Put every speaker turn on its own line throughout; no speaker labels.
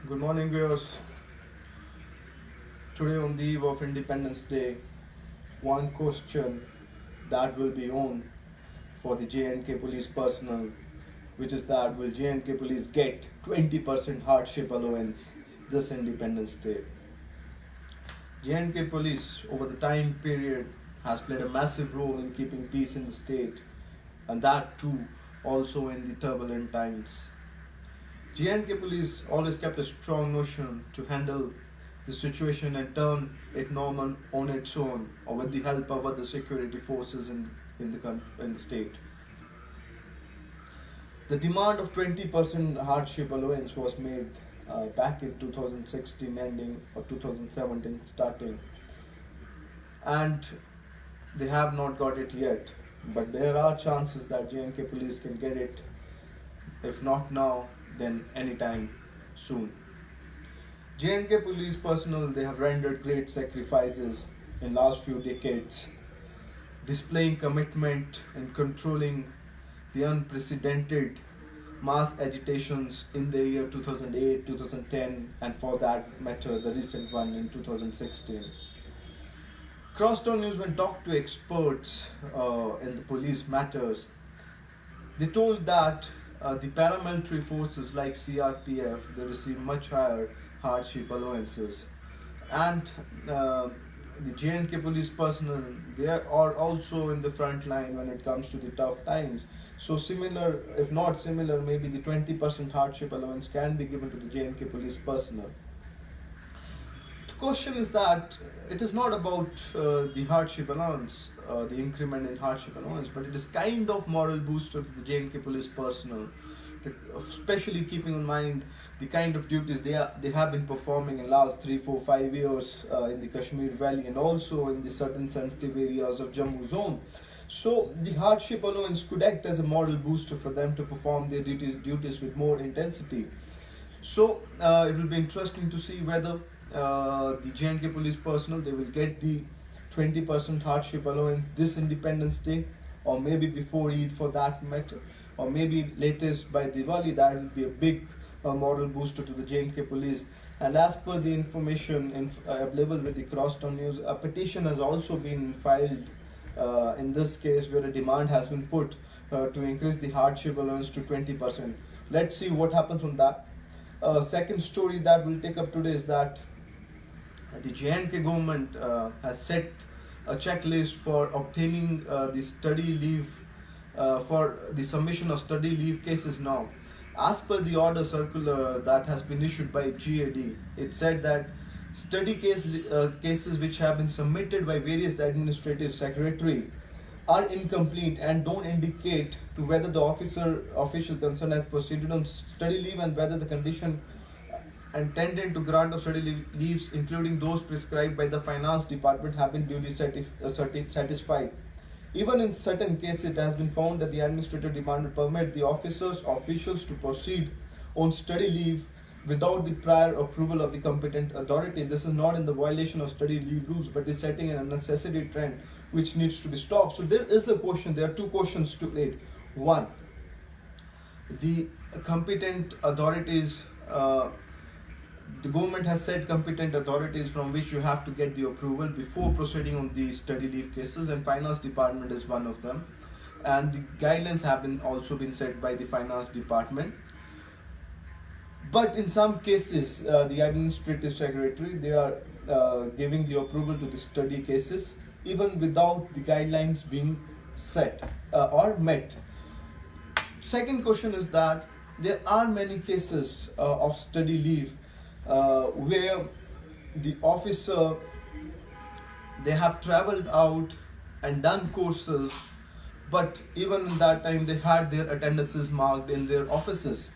Good morning, viewers. Today, on the eve of Independence Day, one question that will be on for the J&K police personnel, which is that will J&K police get 20% hardship allowance this Independence Day? J&K police over the time period has played a massive role in keeping peace in the state, and that too also in the turbulent times. J&K police always kept a strong notion to handle the situation and turn it normal on its own, or with the help of other security forces in the state. The demand of 20% hardship allowance was made back in 2016 ending or 2017 starting, and they have not got it yet, but there are chances that J&K police can get it, if not now then anytime soon. J&K police personnel, they have rendered great sacrifices in last few decades, displaying commitment in controlling the unprecedented mass agitations in the year 2008, 2010, and for that matter the recent one in 2016. Crosstown News, when talked to experts in the police matters, they told that the paramilitary forces like CRPF, they receive much higher hardship allowances, and the J&K police personnel, they are also in the front line when it comes to the tough times. So similar, if not similar, maybe the 20% hardship allowance can be given to the J&K police personnel. The question is that it is not about the hardship allowance, the increment in hardship allowance, but it is kind of moral booster to the J&K police personnel, especially keeping in mind the kind of duties they have been performing in last 3, 4, 5 years in the Kashmir Valley and also in the certain sensitive areas of Jammu zone. So the hardship allowance could act as a moral booster for them to perform their duties with more intensity. So it will be interesting to see whether the J&K police personnel, they will get the 20% hardship allowance this Independence Day, or maybe before Eid for that matter, or maybe latest by Diwali. That will be a big moral booster to the J&K police. And as per the information available with the Crosstown News, a petition has also been filed in this case, where a demand has been put to increase the hardship allowance to 20%. Let's see what happens on that. Second story that we'll take up today is that the J&K government has set a checklist for obtaining the study leave, for the submission of study leave cases now. As per the order circular that has been issued by GAD, it said that study cases which have been submitted by various administrative secretary are incomplete and don't indicate to whether the official concerned has proceeded on study leave, and whether the condition intended to grant of study leaves, including those prescribed by the finance department, have been duly satisfied. Even in certain cases, it has been found that the administrative department permit the officials to proceed on study leave without the prior approval of the competent authority. This is not in the violation of study leave rules, but is setting an unnecessary trend which needs to be stopped. So there is a question, there are two questions to it. One, the competent authorities, the government has set competent authorities from which you have to get the approval before proceeding on the study leave cases, and finance department is one of them, and the guidelines have also been set by the finance department. But in some cases, the administrative secretary, they are giving the approval to the study cases even without the guidelines being set or met. Second question is that there are many cases of study leave where the officer, they have traveled out and done courses, but even in that time they had their attendances marked in their offices.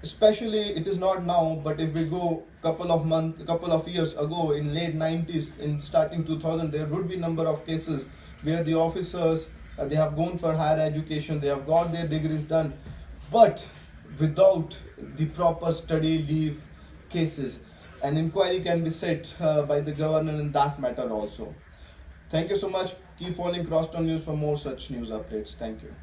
Especially, it is not now, but if we go couple of years ago, in late 90s, in starting 2000, there would be number of cases where the officers, they have gone for higher education, they have got their degrees done, but without the proper study leave cases. An inquiry can be set by the governor in that matter also. Thank you so much. Keep following Crosstown News for more such news updates. Thank you.